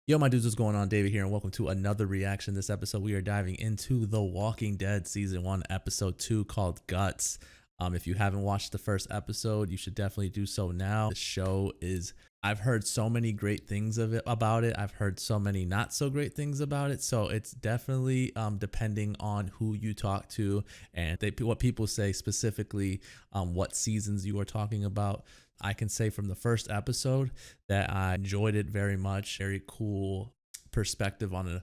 Yo, my dudes, what's going on? David here, and welcome to another reaction. This episode, we are diving into The Walking Dead Season 1, Episode 2, called Guts. If you haven't watched the first episode, you should definitely do so now. The show is, I've heard so many great things about it. I've heard so many not so great things about it. So it's definitely depending on who you talk to and what people say, specifically what seasons you are talking about. I can say from the first episode that I enjoyed it very much. Very cool perspective on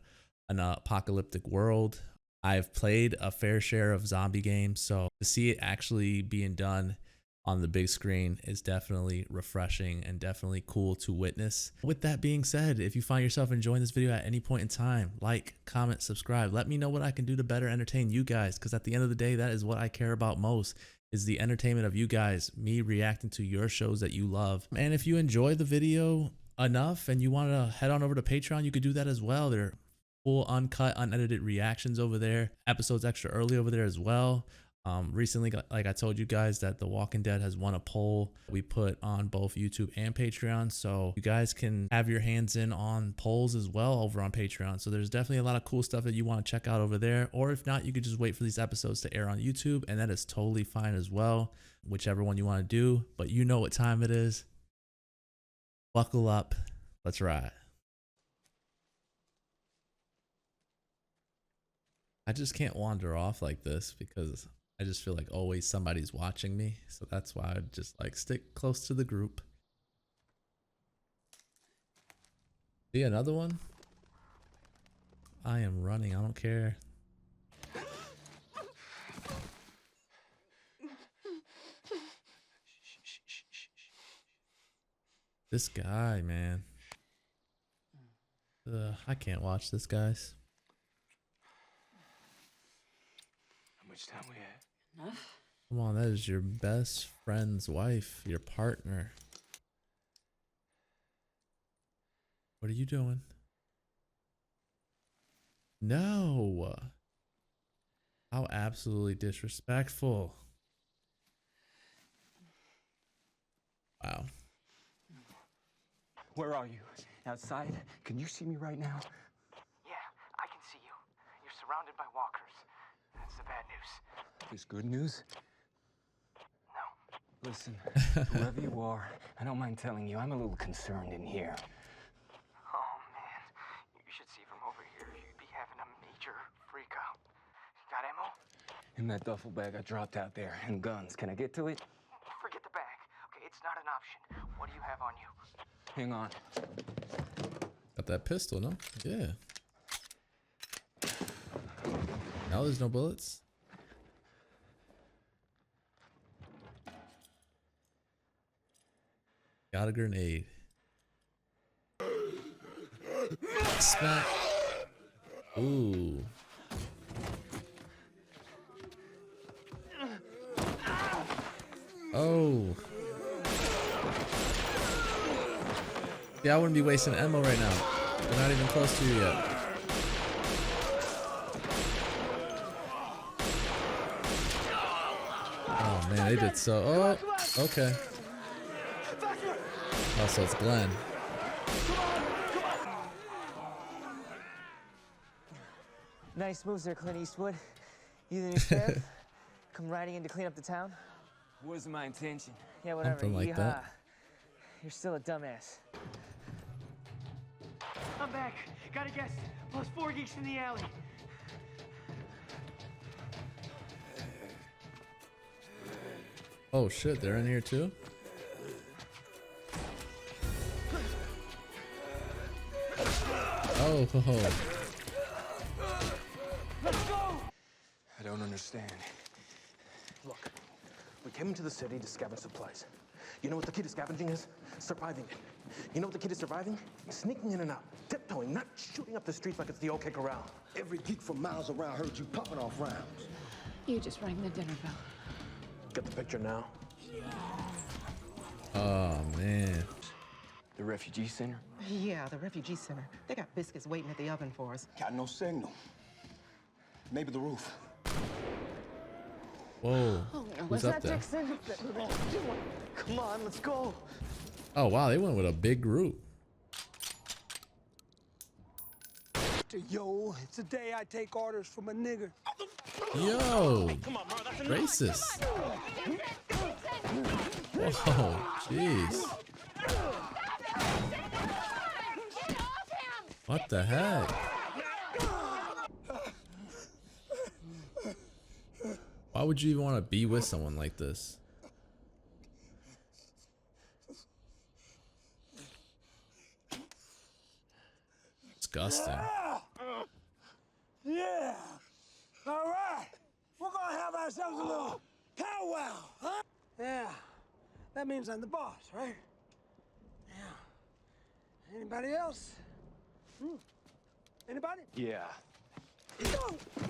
an apocalyptic world. I've played a fair share of zombie games, so to see it actually being done on the big screen is definitely refreshing and definitely cool to witness. With that being said, if you find yourself enjoying this video at any point in time, like, comment, subscribe. Let me know what I can do to better entertain you guys, because at the end of the day, that is what I care about most, is the entertainment of you guys, me reacting to your shows that you love. And if you enjoy the video enough and you want to head on over to Patreon, you could do that as well. There are full uncut, unedited reactions over there, episodes extra early over there as well. Recently, like I told you guys, that The Walking Dead has won a poll we put on both YouTube and Patreon, so you guys can have your hands in on polls as well over on Patreon. So there's definitely a lot of cool stuff that you want to check out over there, or if not, you could just wait for these episodes to air on YouTube, and that is totally fine as well, whichever one you want to do. But you know what time it is. Buckle up, let's ride. I just can't wander off like this because I just feel like always somebody's watching me. So that's why I just like stick close to the group. See another one? I am running. I don't care. This guy, man. I can't watch this, guys. How much time we have? Enough. Come on, that is your best friend's wife, your partner. What are you doing? No. How absolutely disrespectful. Wow. Where are you? Outside? Can you see me right now? Yeah, I can see you. You're surrounded by walkers. That's the bad news. Is good news? No. Listen, whoever you are, I don't mind telling you, I'm a little concerned in here. Oh, man. You should see from over here. You'd be having a major freak out. Got ammo? In that duffel bag I dropped out there, and guns. Can I get to it? Forget the bag. Okay, it's not an option. What do you have on you? Hang on. Got that pistol, no? Yeah. Now there's no bullets. Got a grenade. Smack. Ooh. Oh. Yeah, I wouldn't be wasting ammo right now. We're not even close to you yet. Oh man, they did so. Oh, okay. Oh, so it's Glenn. Nice moves there, Clint Eastwood. You the new sheriff? Come riding in to clean up the town? Wasn't my intention. Yeah, whatever. Something like that. You're still a dumbass. I'm back. Got a guess. Plus 4 geeks in the alley. Oh shit, they're in here too? Oh, ho, ho. I don't understand. Look, we came into the city to scavenge supplies. You know what the key to scavenging is? Surviving it. You know what the key to surviving? Sneaking in and out, tiptoeing, not shooting up the streets like it's the OK Corral. Every geek for miles around heard you popping off rounds. You just rang the dinner bell. Get the picture now? Oh man. The refugee center? Yeah, the refugee center. They got biscuits waiting at the oven for us. Got no signal. Maybe the roof. Whoa. Who's Was up that there? Dixon? Come on, let's go. Oh wow, they went with a big group. Mr. Yo, it's the day I take orders from a nigger. Yo, Come on, Meryl, that's enough. racist. Whoa, jeez. What the heck? Why would you even want to be with someone like this? Disgusting. Yeah. All right. We're gonna have ourselves a little powwow, huh? Yeah. That means I'm the boss, right? Yeah. Anybody else? Anybody? Yeah.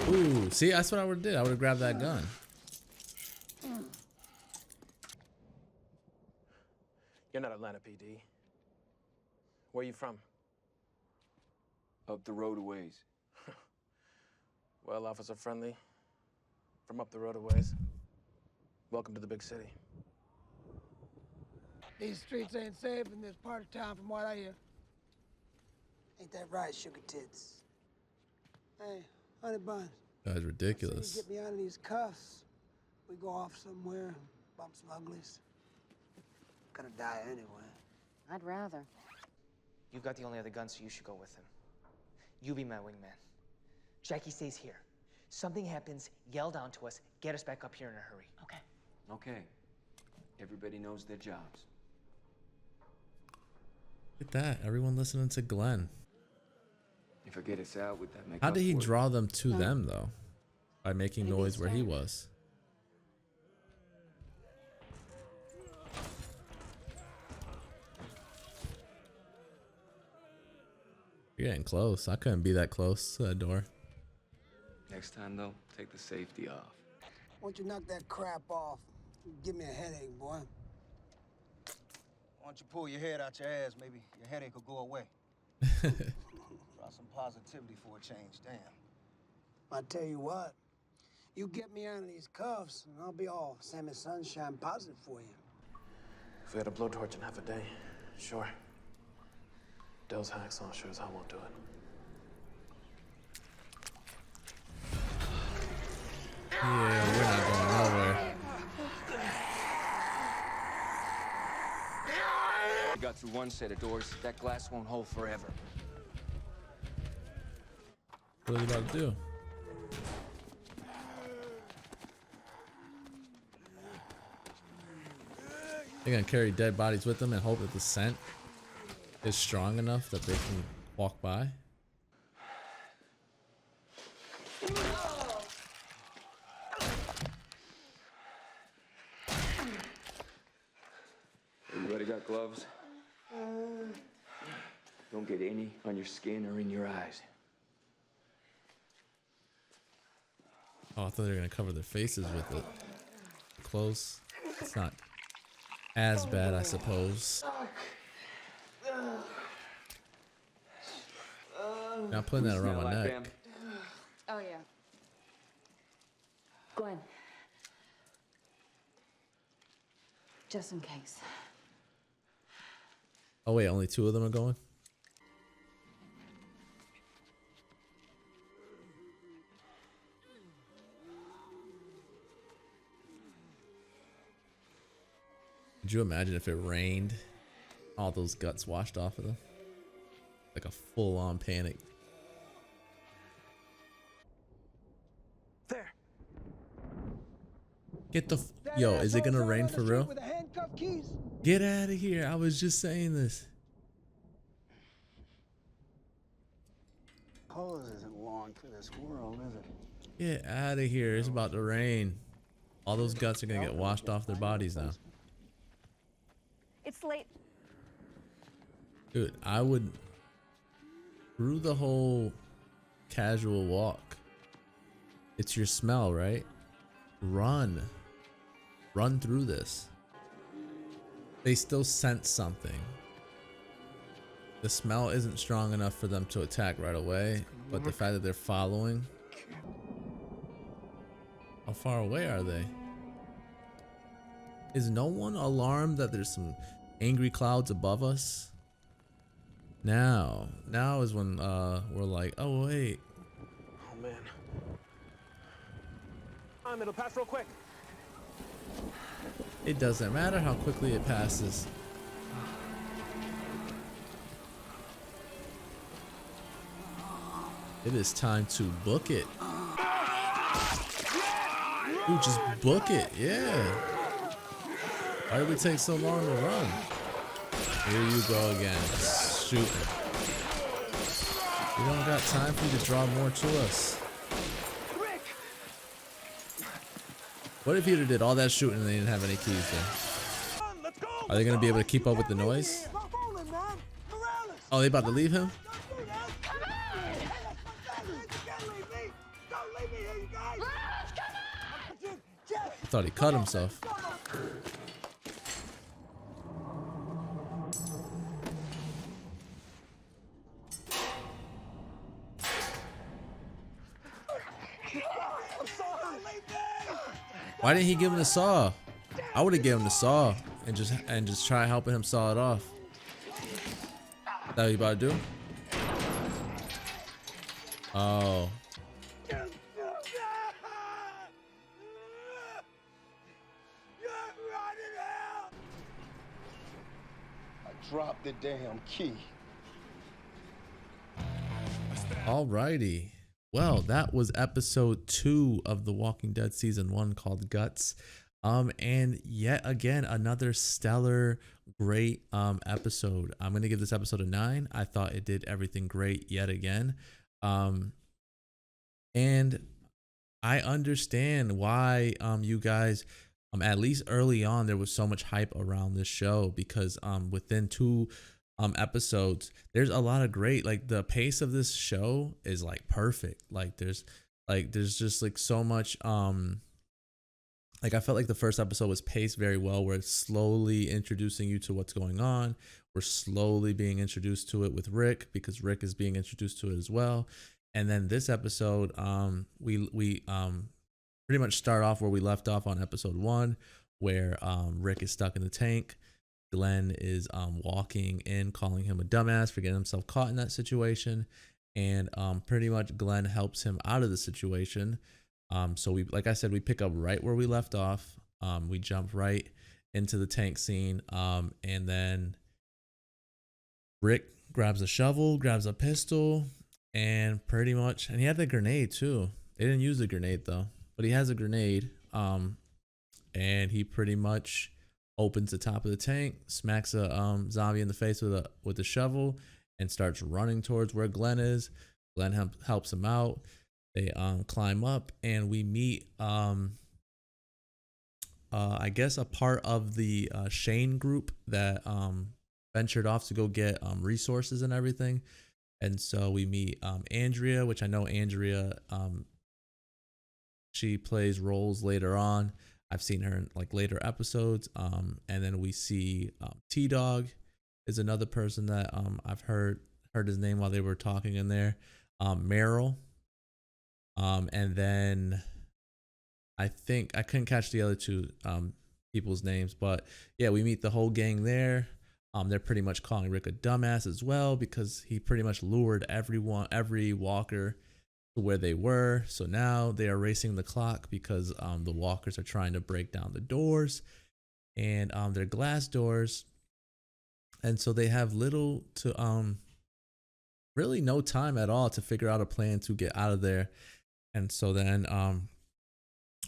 Ooh, see, that's what I would have did. I would have grabbed that gun. You're not Atlanta PD. Where are you from? Up the road a ways. Well, Officer Friendly. From up the road a ways. Welcome to the big city. These streets ain't safe in this part of town from what I hear. Ain't that right, sugar tits? Hey, honey buns. That's You ridiculous. get me out of these cuffs. We go off somewhere and bump some uglies. Gonna die anyway. I'd rather. You've got the only other gun, so you should go with him. You be my wingman. Jackie stays here. Something happens, yell down to us, get us back up here in a hurry. Okay. Okay. Everybody knows their jobs. Look at that. Everyone listening to Glenn. If I get us out, would that make How up did he for it? draw them to them, though? By making noise where he was. You're getting close. I couldn't be that close to that door. Next time, though, take the safety off. Why don't you knock that crap off? Give me a headache, boy. Why don't you pull your head out your ass? Maybe your headache will go away. Try some positivity for a change. Damn. I tell you what, you get me out of these cuffs, and I'll be all Sammy Sunshine positive for you. If we had a blowtorch in half a day, sure. Dell's hacksaw sure as hell won't do it. Yeah, we're not going nowhere. We got through one set of doors. That glass won't hold forever. What are you about to do? They're gonna carry dead bodies with them and hope that the scent is strong enough that they can walk by. Everybody got gloves? Don't get any on your skin or in your eyes. Oh, I thought they were gonna cover their faces with it. Close. It's not as bad, I suppose. Not putting that around my neck. Oh, yeah. Glenn. Just in case. Oh wait, only 2 of them are going? Could you imagine if it rained? All those guts washed off of them? Like a full-on panic. There. Get the yo, is it gonna rain for real? With the handcuff keys. Get out of here. I was just saying this. Pose isn't long for this world, is it? Get out of here. It's about to rain. All those guts are gonna get washed off their bodies now. It's late. Dude, I would, through the whole casual walk, it's your smell, right? Run through this. They still sense something. The smell isn't strong enough for them to attack right away, but the fact that they're following, how far away are they? Is no one alarmed that there's some angry clouds above us? Now is when we're like, oh wait. Oh man. It'll pass real quick. It doesn't matter how quickly it passes. It is time to book it. Ooh, just book it, yeah. Why did we take so long to run? Here you go again, shooting. We don't got time for you to draw more to us. What if you did all that shooting and they didn't have any keys there? Are they gonna be able to keep up with the noise? Oh, they about to leave him? I thought he cut himself. Why didn't he give him the saw? I would have given him the saw and just try helping him saw it off. That what you about to do? Oh. I dropped the damn key. Alrighty. Well, that was episode 2 of The Walking Dead season 1 called Guts. And yet again, another stellar, great episode. I'm gonna give this episode a 9. I thought it did everything great yet again. And I understand why you guys at least early on there was so much hype around this show, because within 2 episodes there's a lot of great, like the pace of this show is like perfect. Like there's just like so much like I felt like the first episode was paced very well, where it's slowly introducing you to what's going on. We're slowly being introduced to it with Rick, because Rick is being introduced to it as well. And then this episode we pretty much start off where we left off on episode 1, where Rick is stuck in the tank. Glenn is walking in, calling him a dumbass for getting himself caught in that situation, and pretty much Glenn helps him out of the situation. So we, like I said, we pick up right where we left off. We jump right into the tank scene, and then Rick grabs a shovel, grabs a pistol, and pretty much, and he had the grenade too. They didn't use the grenade though, but he has a grenade. And he pretty much opens the top of the tank, smacks a zombie in the face with a shovel, and starts running towards where Glenn is. Glenn helps him out. They climb up, and we meet I guess a part of the Shane group that ventured off to go get resources and everything. And so we meet Andrea, which I know Andrea, she plays roles later on. I've seen her in like later episodes. And then we see T-Dog is another person that I've heard his name while they were talking in there. Meryl. And then I think I couldn't catch the other 2 people's names, but yeah, we meet the whole gang there. They're pretty much calling Rick a dumbass as well, because he pretty much lured every walker to where they were. So now they are racing the clock, because the walkers are trying to break down the doors, and they're glass doors, and so they have little to really no time at all to figure out a plan to get out of there. And so then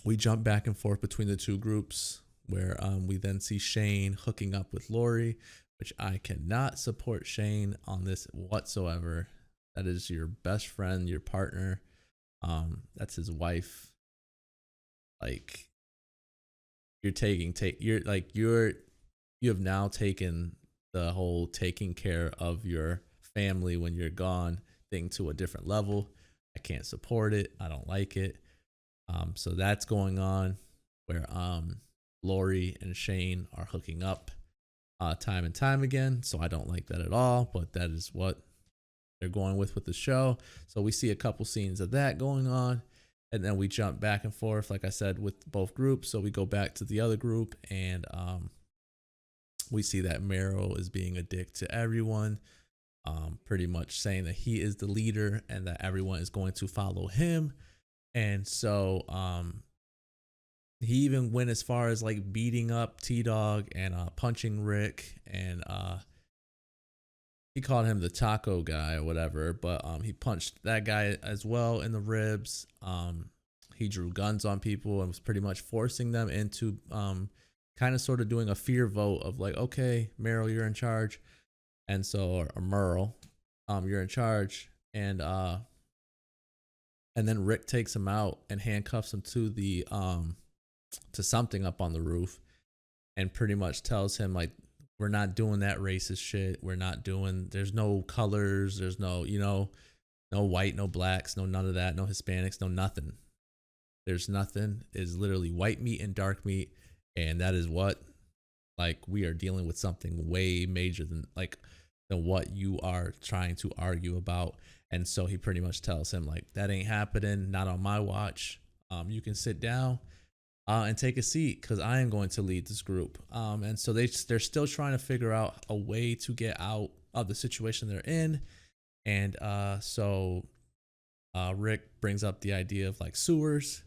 we jump back and forth between the 2 groups, where we then see Shane hooking up with Lori, which I cannot support Shane on this whatsoever. That is your best friend, your partner. That's his wife. Like, you have now taken the whole taking care of your family when you're gone thing to a different level. I can't support it. I don't like it. So that's going on, where Lori and Shane are hooking up time and time again. So I don't like that at all, but that is what they're going with the show. So we see a couple scenes of that going on, and then we jump back and forth, like I said, with both groups. So we go back to the other group, and we see that Meryl is being a dick to everyone. pretty much saying that he is the leader and that everyone is going to follow him. And so he even went as far as like beating up T-Dog and punching Rick, and he called him the taco guy or whatever, but he punched that guy as well in the ribs. He drew guns on people and was pretty much forcing them into kind of sort of doing a fear vote of like, okay, Meryl, you're in charge. And so, or Meryl, you're in charge. And then Rick takes him out and handcuffs him to the to something up on the roof, and pretty much tells him like, we're not doing that racist shit. We're not doing, there's no colors, there's no, you know, no white, no blacks, no none of that, no Hispanics, no nothing. There's nothing. It's literally white meat and dark meat, and that is what, like, we are dealing with something way major than what you are trying to argue about. And so he pretty much tells him like, that ain't happening, not on my watch. You can sit down and take a seat, because I am going to lead this group. And so they're still trying to figure out a way to get out of the situation they're in. And so Rick brings up the idea of like sewers.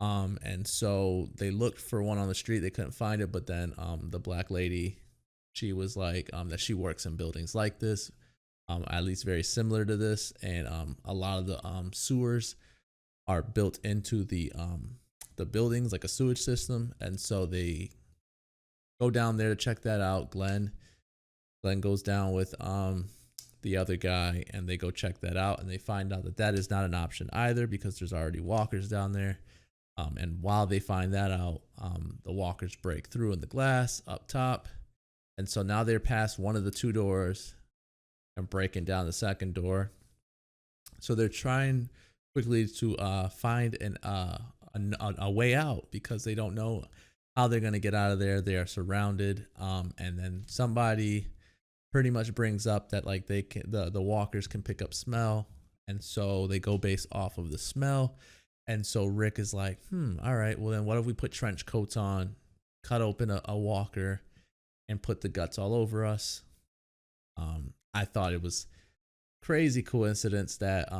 And so they looked for one on the street, they couldn't find it, but then the black lady, she was like that she works in buildings like this, at least very similar to this, and a lot of the sewers are built into the buildings like a sewage system. And so they go down there to check that out. Glenn goes down with the other guy, and they go check that out, and they find out that that is not an option either, because there's already walkers down there. And while they find that out, the walkers break through in the glass up top. And so now they're past one of the two doors and breaking down the second door. So they're trying quickly to find a way out, because they don't know how they're going to get out of there. They are surrounded. And then somebody pretty much brings up that like the walkers can pick up smell. And so they go based off of the smell. And so Rick is like, all right, well then what if we put trench coats on, cut open a walker, and put the guts all over us? I thought it was crazy coincidence that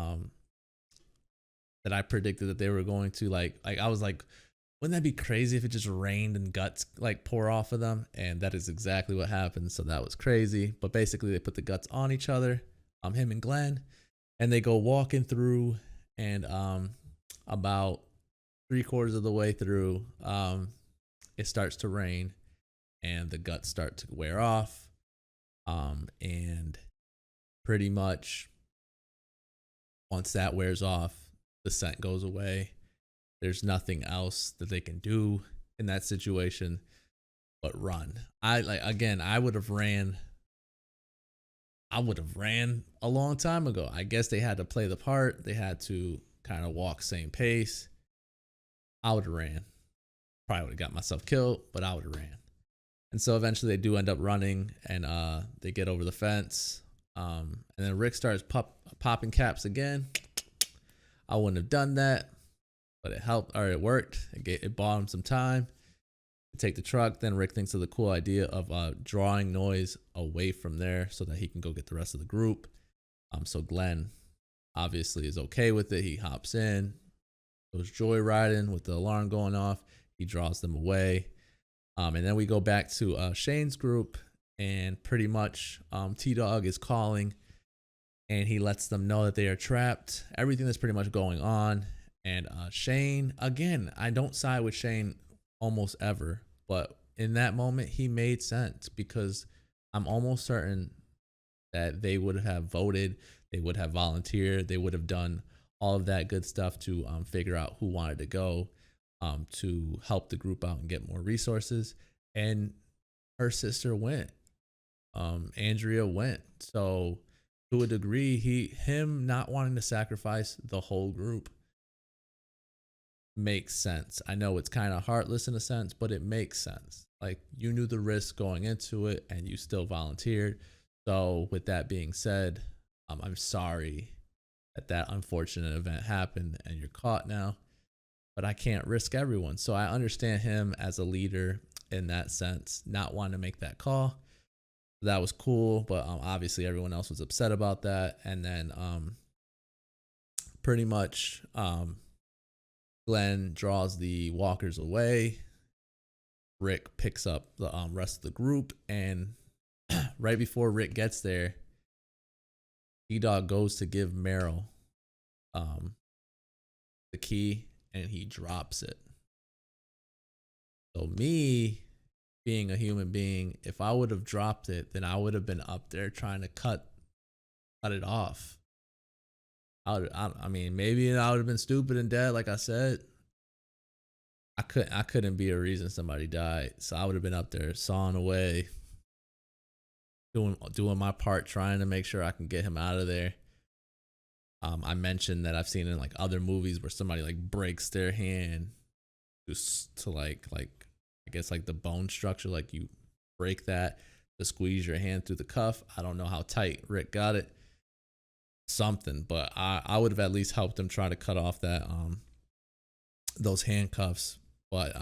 that I predicted that they were going to like I was like, wouldn't that be crazy if it just rained and guts like pour off of them? And that is exactly what happened. So that was crazy. But basically they put the guts on each other, him and Glenn, and they go walking through, and about 3/4 of the way through, it starts to rain and the guts start to wear off. And pretty much once that wears off, the scent goes away. There's nothing else that they can do in that situation but run. I would have ran a long time ago. I guess they had to play the part. They had to kind of walk same pace. I would have ran. Probably would have got myself killed, but I would have ran. And so eventually they do end up running, and they get over the fence. And then Rick starts popping caps again. I wouldn't have done that, but it helped, or it worked. It bought him some time to take the truck. Then Rick thinks of the cool idea of drawing noise away from there so that he can go get the rest of the group. So Glenn obviously is okay with it. He hops in, goes joyriding with the alarm going off. He draws them away. And then we go back to Shane's group, and pretty much T-Dog is calling, and he lets them know that they are trapped. Everything that's pretty much going on. And Shane, again, I don't side with Shane almost ever, but in that moment he made sense, because I'm almost certain that they would have voted, they would have volunteered, they would have done all of that good stuff to figure out who wanted to go to help the group out and get more resources. And her sister went. Andrea went. So to a degree, him not wanting to sacrifice the whole group makes sense. I know it's kind of heartless in a sense, but it makes sense. Like, you knew the risk going into it and you still volunteered. So with that being said, I'm sorry that unfortunate event happened and you're caught now, but I can't risk everyone. So I understand him as a leader in that sense, not wanting to make that call. That was cool, but obviously everyone else was upset about that. And then pretty much Glenn draws the walkers away. Rick picks up the rest of the group, and right before Rick gets there, T-Dog goes to give Meryl the key, and he drops it. So me, being a human being, if I would have dropped it, then I would have been up there trying to cut it off. I mean, maybe I would have been stupid and dead, like I said. I couldn't be a reason somebody died, so I would have been up there sawing away, doing my part, trying to make sure I can get him out of there. I mentioned that I've seen in like other movies where somebody like breaks their hand just to like I guess like the bone structure, like you break that to squeeze your hand through the cuff. I don't know how tight Rick got it, something, but I would have at least helped him try to cut off that those handcuffs. But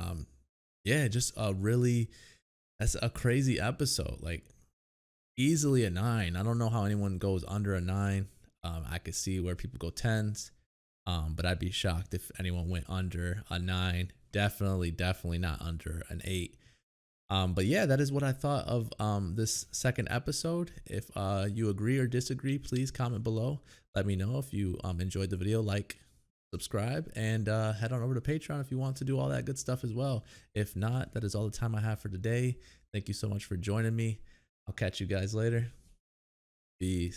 yeah, just that's a crazy episode. Like easily a 9. I don't know how anyone goes under a 9. I could see where people go 10s, but I'd be shocked if anyone went under a 9. Definitely not under an 8. But yeah, that is what I thought of this second episode. If you agree or disagree, please comment below. Let me know if you enjoyed the video. Like, subscribe, and head on over to Patreon if you want to do all that good stuff as well. If not, that is all the time I have for today. Thank you so much for joining me. I'll catch you guys later. Peace.